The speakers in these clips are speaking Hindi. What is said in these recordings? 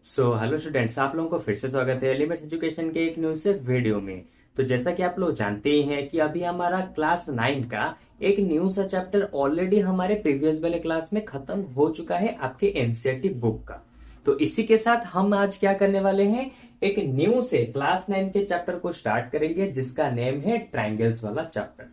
हेलो स्टूडेंट्स, आप लोगों को फिर से स्वागत है एलिमेंट्स एजुकेशन के एक न्यू से वीडियो में। तो जैसा कि आप लोग जानते ही हैं कि अभी हमारा क्लास 9 का एक न्यू सा चैप्टर ऑलरेडी हमारे प्रीवियस वाले क्लास में खत्म हो चुका है आपके एनसीईआरटी बुक का। तो इसी के साथ हम आज क्या करने वाले हैं, एक न्यू से क्लास 9 के चैप्टर को स्टार्ट करेंगे जिसका नेम है ट्राइंगल्स वाला चैप्टर।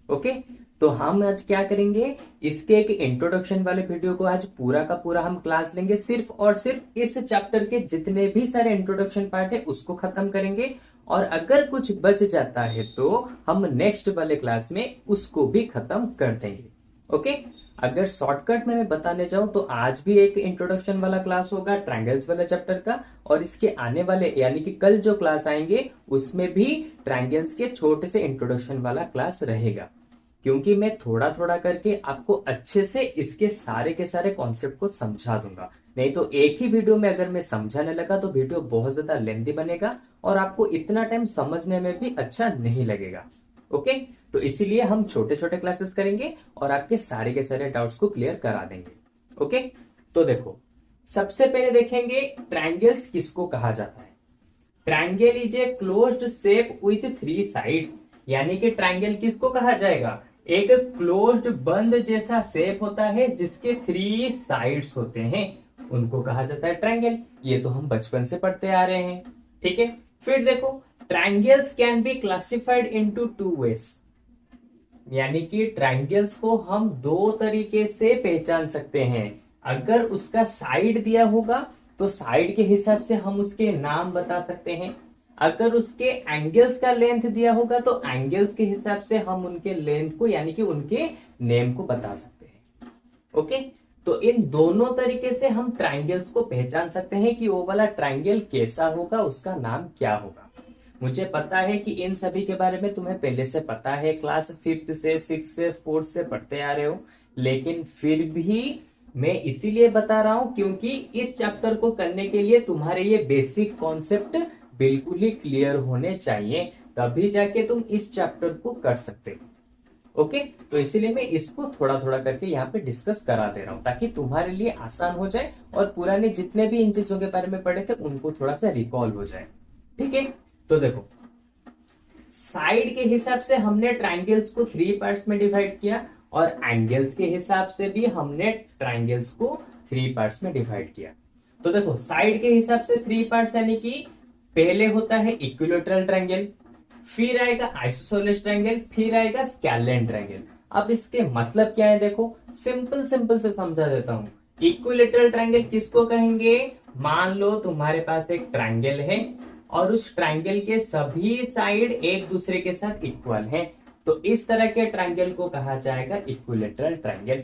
ओके, तो हम आज क्या करेंगे, इसके एक इंट्रोडक्शन वाले वीडियो को आज पूरा का पूरा हम क्लास लेंगे, सिर्फ और सिर्फ इस चैप्टर के जितने भी सारे इंट्रोडक्शन पार्ट है उसको खत्म करेंगे। और अगर कुछ बच जाता है तो हम नेक्स्ट वाले क्लास में उसको भी खत्म कर देंगे। ओके, अगर शॉर्टकट में मैं बताने जाऊं तो आज भी एक इंट्रोडक्शन वाला क्लास होगा ट्रायंगल्स वाले चैप्टर का, और इसके आने वाले यानी कि कल जो क्लास आएंगे उसमें भी ट्रायंगल्स के छोटे से इंट्रोडक्शन वाला क्लास रहेगा। क्योंकि मैं थोड़ा थोड़ा करके आपको अच्छे से इसके सारे के सारे कॉन्सेप्ट को समझा दूंगा, नहीं तो एक ही वीडियो में अगर मैं समझाने लगा तो वीडियो बहुत ज्यादा लेंथी बनेगा और आपको इतना टाइम समझने में भी अच्छा नहीं लगेगा। ओके, तो इसीलिए हम छोटे छोटे क्लासेस करेंगे और आपके सारे के सारे डाउट्स को क्लियर करा देंगे। ओके, तो देखो, सबसे पहले देखेंगे ट्रायंगल्स किसको कहा जाता है। Triangle is a closed shape with three sides, यानी कि ट्रायंगल किसको कहा जाएगा, एक क्लोज्ड बंद जैसा शेप होता है जिसके थ्री साइड्स होते हैं, उनको कहा जाता है ट्रायंगल। ये तो हम बचपन से पढ़ते आ रहे हैं। ठीक है, फिर देखो, triangles can be classified into two ways, यानी कि ट्रायंगल्स को हम दो तरीके से पहचान सकते हैं। अगर उसका साइड दिया होगा तो साइड के हिसाब से हम उसके नाम बता सकते हैं, अगर उसके एंगल्स का लेंथ दिया होगा तो एंगल्स के हिसाब से हम उनके लेंथ को यानी कि उनके नेम को बता सकते हैं। ओके, तो इन दोनों तरीके से हम ट्रायंगल्स को पहचान सकते हैं कि वो वाला ट्रायंगल कैसा होगा, उसका नाम क्या होगा। मुझे पता है कि इन सभी के बारे में तुम्हें पहले से पता है, क्लास 5th से 6th से 4th से पढ़ते आ रहे हो, लेकिन फिर भी मैं इसीलिए बता रहा हूं क्योंकि इस चैप्टर को करने के लिए तुम्हारे ये बेसिक कॉन्सेप्ट बिल्कुल ही क्लियर होने चाहिए, तभी जाके तुम इस चैप्टर को कर सकते हो। ओके, तो इसीलिए मैं इसको थोड़ा थोड़ा करके यहाँ पे डिस्कस करा दे रहा हूं ताकि तुम्हारे लिए आसान हो जाए और पुराने जितने भी इन चीजों के बारे में पढ़े थे उनको थोड़ा सा रिकॉल हो जाए। ठीक है, तो देखो, साइड के हिसाब से हमने ट्रायंगल्स को थ्री पार्ट्स में डिवाइड किया और एंगल्स के हिसाब से भी हमने ट्रायंगल्स को थ्री पार्ट्स में डिवाइड किया। तो देखो, साइड के हिसाब से थ्री पार्ट्स यानी कि पहले होता है इक्विलैटरल ट्रायंगल, फिर आएगा आइसोसेलेस ट्रायंगल, फिर आएगा स्केलेन ट्रायंगल। अब इसके मतलब क्या है, देखो सिंपल सिंपल से समझा देता हूं। इक्विलैटरल ट्रायंगल किसको कहेंगे, मान लो तुम्हारे पास एक ट्रायंगल है और उस ट्रायंगल के सभी साइड एक दूसरे के साथ इक्वल हैं, तो इस तरह के ट्रायंगल को कहा जाएगा equilateral triangle.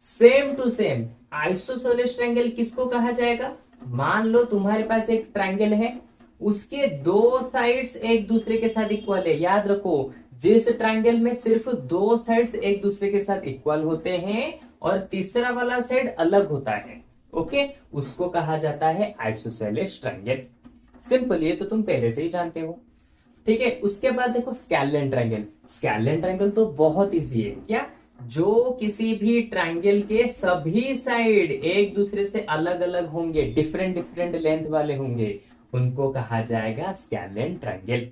Same to same isosceles triangle किसको कहा जाएगा, मान लो तुम्हारे पास एक ट्रायंगल है, उसके दो साइड्स एक दूसरे के साथ इक्वल है। याद रखो, जिस ट्रायंगल में सिर्फ दो साइड्स एक दूसरे के साथ इक्वल होते हैं और तीसरा वाला साइड अलग होता है, ओके, उसको कहा जाता है आइसोसेलेस ट्रायंगल। सिंपल, ये तो तुम पहले से ही जानते हो। ठीक है, उसके बाद देखो स्केलेन ट्रायंगल। स्केलेन ट्रायंगल तो बहुत इजी है, क्या, जो किसी भी ट्रायंगल के सभी साइड एक दूसरे से अलग अलग होंगे, डिफरेंट डिफरेंट लेंथ वाले होंगे, उनको कहा जाएगा स्केलेन ट्रायंगल।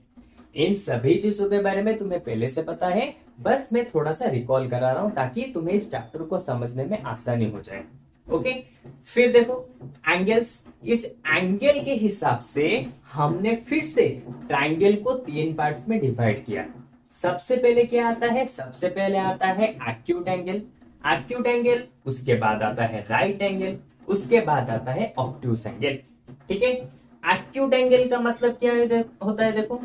इन सभी चीजों के बारे में तुम्हें पहले से पता है, बस मैं थोड़ा सा रिकॉल करा रहा हूं ताकि तुम्हें इस चैप्टर को समझने में आसानी हो जाए। ओके, फिर देखो एंगल्स, इस एंगल के हिसाब से हमने फिर से ट्रायंगल को तीन पार्ट्स में डिवाइड किया। सबसे पहले क्या आता है, सबसे पहले आता है एक्यूट एंगल, एक्यूट एंगल, उसके बाद आता है राइट एंगल, उसके बाद आता है ऑब्ट्यूस एंगल। ठीक है, एक्यूट एंगल का मतलब क्या होता है, देखो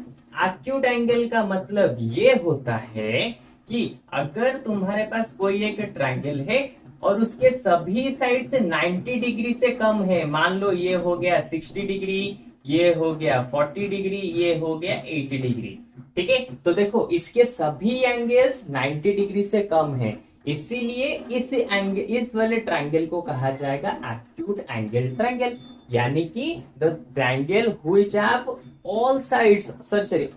एक्यूट एंगल का मतलब ये होता है कि अगर तुम्हारे पास कोई एक ट्रायंगल है और उसके सभी साइड से 90 डिग्री से कम है, मान लो ये हो गया 60 डिग्री, ये हो गया 40 डिग्री, ये हो गया 80 डिग्री। ठीक है, तो देखो इसके सभी एंगल्स 90 डिग्री से कम है, इसीलिए इस वाले ट्रायंगल को कहा जाएगा एक्यूट एंगल ट्रायंगल, यानी कि the triangle which have all sides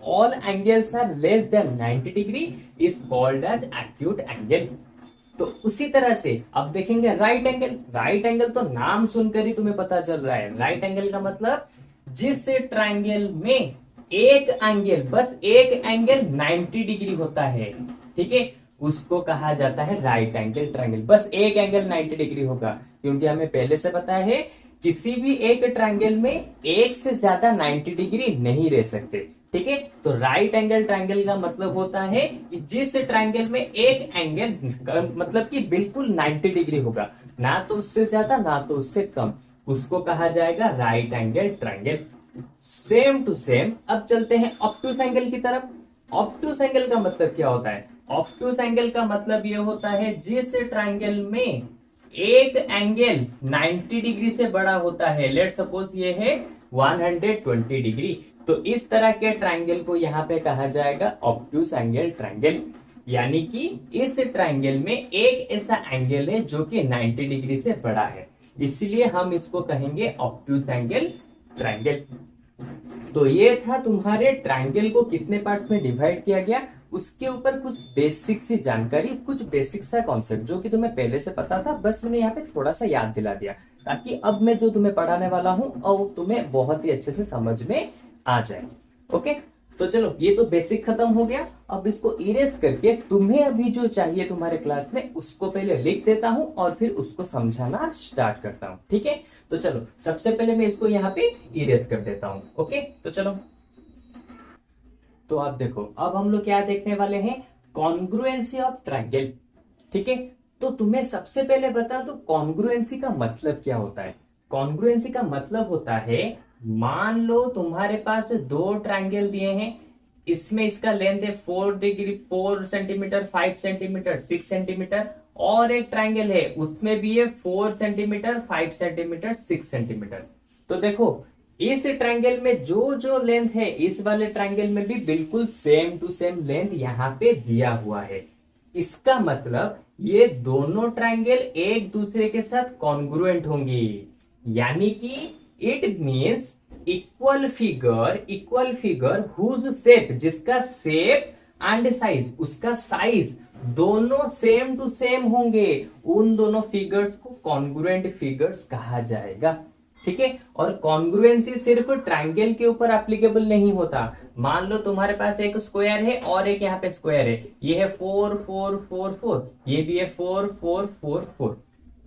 all angles are less than 90 degree is called as acute angle। तो उसी तरह से अब देखेंगे राइट एंगल। राइट एंगल तो नाम सुनकर ही तुम्हें पता चल रहा है, राइट एंगल का मतलब जिस ट्रायंगल में एक एंगल, बस एक एंगल 90 डिग्री होता है, ठीक है, उसको कहा जाता है राइट एंगल ट्रायंगल। बस एक एंगल 90 डिग्री होगा, क्योंकि हमें पहले से पता है किसी भी एक ट्रायंगल में एक से ज्यादा 90 डिग्री नहीं रह सकते, ठीक है। तो राइट एंगल ट्रायंगल का मतलब होता है कि जिस ट्रायंगल में एक एंगल मतलब कि बिल्कुल 90 डिग्री होगा, ना तो उससे ज्यादा ना तो उससे कम, उसको कहा जाएगा right angle triangle. Same to same अब चलते हैं ऑब्टूस एंगल की तरफ। ऑब्टूस एंगल का मतलब क्या होता है? ऑब्टूस एंगल का मतलब यह होता है जिस ट्रायंगल में एक एंगल 90 डिग्री से बड़ा होता है, लेट सपोज ये है 120 डिग्री, तो इस तरह के ट्रायंगल को यहां पे कहा जाएगा ऑब्टूस एंगल ट्रायंगल। यानी कि इस ट्रायंगल में एक ऐसा एंगल है जो कि 90 डिग्री से बड़ा है, इसलिए हम इसको कहेंगे ऑब्टूस एंगल ट्रायंगल। तो ये था तुम्हारे ट्रायंगल को कितने पार्ट्स में डिवाइड किया गया, उसके ऊपर कुछ बेसिक सी जानकारी, कुछ बेसिक सा कॉन्सेप्ट जो कि तुम्हें पहले से पता था, बस मैंने यहाँ पे थोड़ा सा याद दिला दिया, ताकि अब मैं जो तुम्हें पढ़ाने वाला हूं और तुम्हें बहुत ही अच्छे से समझ में आ जाए। ओके, तो चलो ये तो बेसिक खत्म हो गया। अब इसको इरेज करके तुम्हें अभी जो चाहिए तुम्हारे क्लास में उसको पहले लिख देता हूं और फिर उसको समझाना स्टार्ट करता हूं, ठीक है। तो चलो सबसे पहले मैं इसको यहाँ पे इरेज कर देता हूं। ओके, तो चलो, तो आप देखो अब हम लोग क्या देखने वाले हैं, कॉन्ग्रुएंसी ऑफ ट्रायंगल, ठीक है। तो तुम्हें सबसे पहले बता दो कॉन्ग्रुएंसी का मतलब क्या होता है। कॉन्ग्रुएंसी का मतलब होता है, मान लो तुम्हारे पास दो ट्रायंगल दिए हैं, इसमें इसका लेंथ है 4 डिग्री 4 सेंटीमीटर 5 सेंटीमीटर 6 सेंटीमीटर, और एक ट्रायंगल है उसमें भी है 4 सेंटीमीटर 5 सेंटीमीटर 6 सेंटीमीटर। तो देखो इस ट्रायंगल में जो जो लेंथ है इस वाले ट्रायंगल में भी बिल्कुल सेम टू सेम लेंथ यहाँ पे दिया हुआ है। इसका मतलब ये दोनों ट्रायंगल एक दूसरे के साथ कॉन्ग्रुएंट होंगी, यानी कि it means equal figure whose shape, जिसका शेप एंड साइज, उसका साइज दोनों सेम टू सेम होंगे, उन दोनों फिगर्स को कॉन्ग्रुएंट फिगर्स कहा जाएगा, ठीक है। और कॉन्ग्रुएंसी सिर्फ ट्रायंगल के ऊपर एप्लीकेबल नहीं होता। मान लो तुम्हारे पास एक स्क्वायर है और एक यहाँ पे स्क्वायर है, ये है 4 4 4 4, ये भी है 4 4 4 4,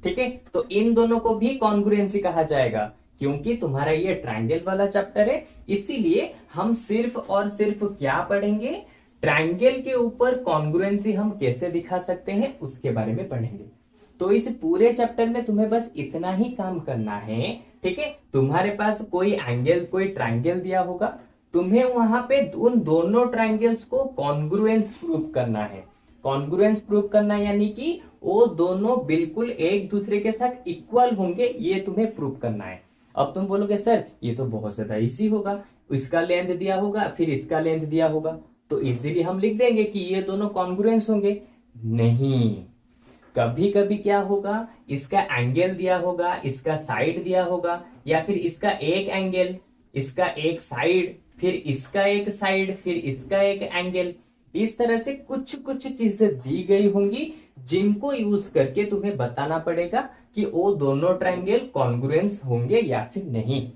ठीक है। तो इन दोनों को भी कॉन्ग्रुएंसी कहा जाएगा, क्योंकि तुम्हारा ये ट्रायंगल वाला चैप्टर है, इसीलिए हम सिर्फ और सिर्फ क्या पढ़ेंगे, ट्रायंगल के ऊपर कॉन्ग्रुएंसी हम कैसे दिखा सकते हैं उसके बारे में पढ़ेंगे। तो इस पूरे चैप्टर में तुम्हें बस इतना ही काम करना है, ठीक है। तुम्हारे पास कोई एंगल, कोई ट्रायंगल दिया होगा, तुम्हें वहां पे उन दोनों ट्रायंगल्स को कॉन्ग्रुएंस प्रूव करना है। कॉन्ग्रुएंस प्रूव करना यानी कि वो दोनों बिल्कुल एक दूसरे के साथ इक्वल होंगे, ये तुम्हें प्रूव करना है। अब तुम बोलोगे सर ये तो बहुत ज्यादा इजी होगा, इसका लेंथ दिया होगा फिर इसका लेंथ दिया होगा, तो इजीली हम लिख देंगे कि ये दोनों कॉन्ग्रुएंस होंगे। नहीं, कभी कभी क्या होगा, इसका एंगल दिया होगा, इसका साइड दिया होगा, या फिर इसका एक एंगल, इसका एक साइड, फिर इसका एक साइड, फिर इसका एक एंगल, इस तरह से कुछ कुछ चीजें दी गई होंगी जिनको यूज करके तुम्हें बताना पड़ेगा कि वो दोनों ट्रायंगल कॉन्ग्रुएंस होंगे या फिर नहीं।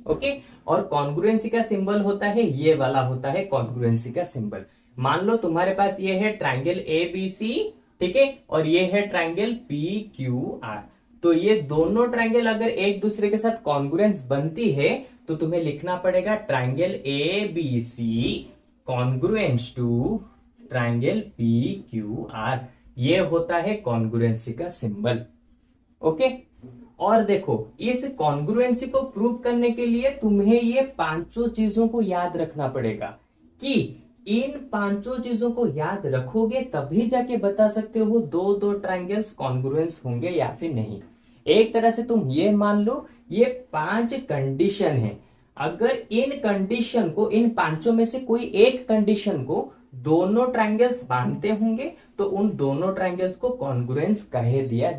ओके, और कॉन्ग्रुएंसी का सिंबल होता है ये वाला, होता है कॉन्ग्रुएंसी का सिंबल। मान लो तुम्हारे पास ये है ट्रायंगल ABC, ठीक है, और ये है ट्रायंगल PQR। तो ये दोनों ट्रायंगल अगर एक दूसरे के साथ कॉन्ग्रुएंस बनती है तो तुम्हें लिखना पड़ेगा triangle ABC congruence to triangle PQR। ये होता है कॉन्ग्रुएंसी का सिंबल। ओके, और देखो इस कॉन्ग्रुएंसी को प्रूव करने के लिए तुम्हें ये पांचों चीजों को याद रखना पड़ेगा, कि इन पांचों चीजों को याद रखोगे तभी जाके बता सकते हो दो दो ट्रायंगल्स कॉन्ग्रुएंस होंगे या फिर नहीं। एक तरह से तुम ये मान लो ये 5 कंडीशन है, अगर इन कंडीशन को, इन पांचों में से कोई एक कंडीशन को दोनों ट्रायंगल्स मानते होंगे तो उन दोनों ट्रायंगल्स को कॉन्ग्रुएंस कह दिया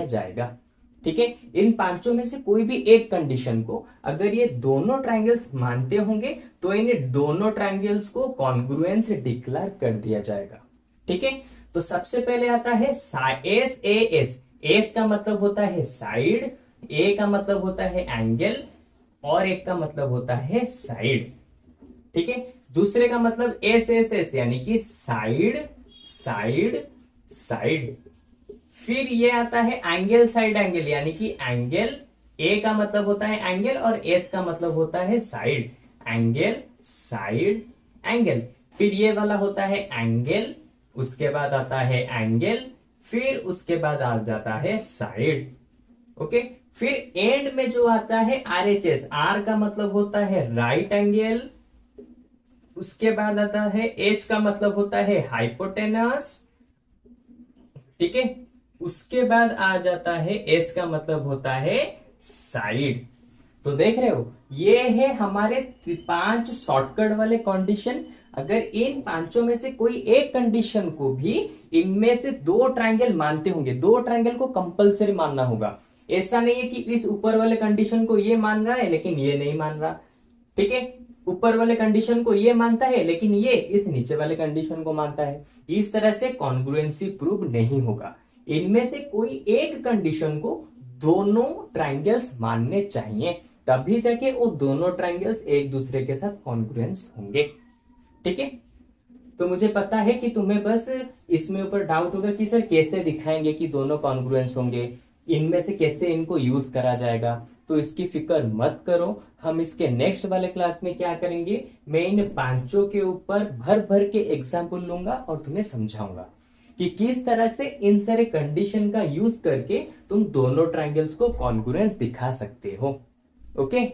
जाएगा, ठीक है। इन पांचों में से कोई भी एक कंडीशन को अगर ये दोनों ट्रायंगल्स मानते होंगे तो इन दोनों ट्रायंगल्स को कॉन्ग्रुएंस डिक्लेयर कर दिया जाएगा, ठीक है। तो सबसे पहले आता है एस ए एस। एस का मतलब होता है साइड, ए का मतलब होता है एंगल, और एक का मतलब होता है साइड। ठीक है, दूसरे का मतलब एस एस एस यानी कि साइड साइड साइड। फिर ये आता है एंगल साइड एंगल यानी कि एंगल, ए का मतलब होता है एंगल और एस का मतलब होता है साइड, एंगल साइड एंगल। फिर ये वाला होता है एंगल, उसके बाद आता है एंगल, फिर उसके बाद आ जाता है साइड। ओके, फिर एंड में जो आता है आर एच एस, आर का मतलब होता है राइट एंगल, उसके बाद आता है एच का मतलब होता है हाइपोटेनस। ठीक है, उसके बाद आ जाता है एस का मतलब होता है साइड। तो देख रहे हो, ये है हमारे 5 शॉर्टकट वाले कंडीशन। अगर इन पांचों में से कोई एक कंडीशन को भी इनमें से 2 ट्रायंगल मानते होंगे, 2 ट्रायंगल को कंपलसरी मानना होगा। ऐसा नहीं है कि इस ऊपर वाले कंडीशन को ये मान रहा है लेकिन ये नहीं मान रहा। ठीक है, ऊपर वाले कंडीशन को ये मानता है लेकिन ये इस नीचे वाले कंडीशन को मानता है। इस तरह से कॉन्ग्रुएंसी प्रूव नहीं होगा। इनमें से कोई एक कंडीशन को दोनों ट्रायंगल्स मानने चाहिए, तभी जाके वो दोनों ट्रायंगल्स एक दूसरे के साथ कॉन्ग्रुएंस होंगे। ठीक है, तो मुझे पता है कि तुम्हें बस इसमें ऊपर डाउट होगा कि सर कैसे दिखाएंगे कि दोनों कॉन्ग्रुएंस होंगे, इनमें से कैसे इनको यूज करा जाएगा। तो इसकी फिक्र मत करो, हम इसके नेक्स्ट वाले क्लास में क्या करेंगे, मैं इन पांचों के ऊपर भर भर के एग्जाम्पल लूंगा और तुम्हें समझाऊंगा कि किस तरह से इन सारे कंडीशन का यूज करके तुम दोनों ट्रायंगल्स को कॉन्ग्रुएंस दिखा सकते हो। ओके,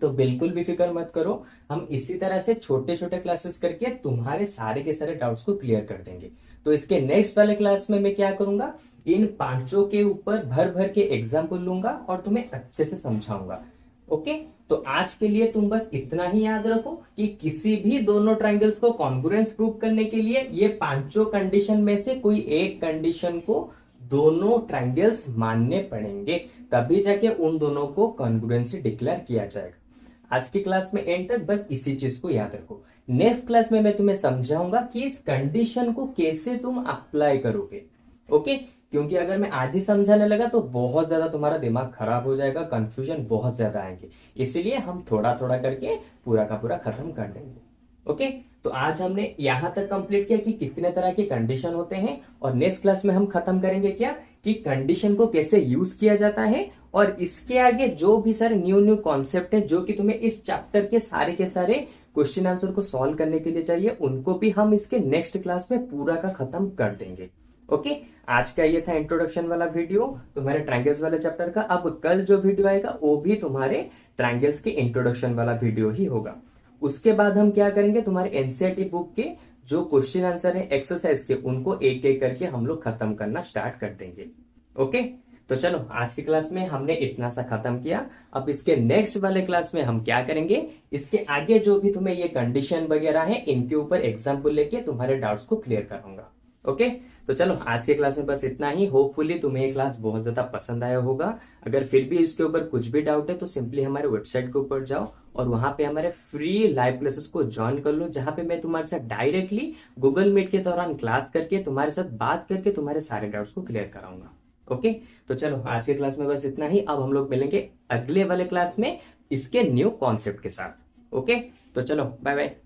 तो बिल्कुल भी फिक्र मत करो, हम इसी तरह से छोटे छोटे क्लासेस करके तुम्हारे सारे के सारे डाउट्स को क्लियर कर देंगे। तो इसके नेक्स्ट वाले क्लास में मैं क्या करूंगा, इन पांचों के ऊपर भर भर के एग्जाम्पल लूंगा और तुम्हें अच्छे से समझाऊंगा। ओके, तो आज के लिए तुम बस इतना ही याद रखो कि किसी भी दोनों ट्रायंगल्स को कॉन्ग्रुएंस प्रूव करने के लिए ये पांचों कंडीशन में से कोई एक कंडीशन को दोनों ट्रायंगल्स मानने पड़ेंगे, तभी जाके उन दोनों को कॉन्ग्रुएंसी डिक्लेयर किया जाएगा। आज की क्लास में एंड तक बस इसी चीज को याद रखो। नेक्स्ट क्लास में मैं तुम्हें समझाऊंगा कि इस कंडीशन को कैसे तुम अप्लाई करोगे। ओके, क्योंकि अगर मैं आज ही समझाने लगा तो बहुत ज्यादा तुम्हारा दिमाग खराब हो जाएगा, कंफ्यूजन बहुत ज्यादा आएंगे, इसीलिए हम थोड़ा थोड़ा करके पूरा का पूरा खत्म कर देंगे। ओके, तो आज हमने यहां तक कंप्लीट किया कि कितने तरह के कंडीशन होते हैं, और नेक्स्ट क्लास में हम खत्म करेंगे क्या कि कंडीशन को कैसे यूज किया जाता है, और इसके आगे जो भी सारे न्यू न्यू कॉन्सेप्ट है जो कि तुम्हें इस चैप्टर के सारे क्वेश्चन आंसर को सॉल्व करने के लिए चाहिए, उनको भी हम इसके नेक्स्ट क्लास में पूरा का खत्म कर देंगे। ओके, आज का ये था इंट्रोडक्शन वाला वीडियो तुम्हारे ट्रायंगल्स वाले चैप्टर का। अब कल जो वीडियो आएगा वो भी तुम्हारे ट्रायंगल्स के इंट्रोडक्शन वाला वीडियो ही होगा। उसके बाद हम क्या करेंगे, तुम्हारे एनसीईआरटी बुक के जो क्वेश्चन आंसर है एक्सरसाइज के, उनको एक एक करके हम लोग खत्म करना स्टार्ट कर देंगे। ओके, तो चलो आज की क्लास में हमने इतना सा खत्म किया। अब इसके नेक्स्ट वाले क्लास में हम क्या करेंगे, इसके आगे जो भी तुम्हें ये कंडीशन वगैरह है इनके ऊपर एग्जाम्पल लेके तुम्हारे डाउट्स को क्लियर करूंगा। ओके, तो चलो आज के क्लास में बस इतना ही। होपफुली तुम्हें ये क्लास बहुत ज्यादा पसंद आया होगा। अगर फिर भी इसके ऊपर कुछ भी डाउट है तो सिंपली हमारे वेबसाइट के ऊपर जाओ और वहां पे हमारे फ्री लाइव क्लासेस को ज्वाइन कर लो, जहां पे मैं तुम्हारे साथ डायरेक्टली गूगल मीट के दौरान क्लास करके तुम्हारे साथ बात करके तुम्हारे सारे डाउट्स को क्लियर कराऊंगा। ओके, तो चलो आज के क्लास में बस इतना ही। अब हम लोग मिलेंगे अगले वाले क्लास में इसके न्यू कॉन्सेप्ट के साथ। ओके, तो चलो बाय बाय।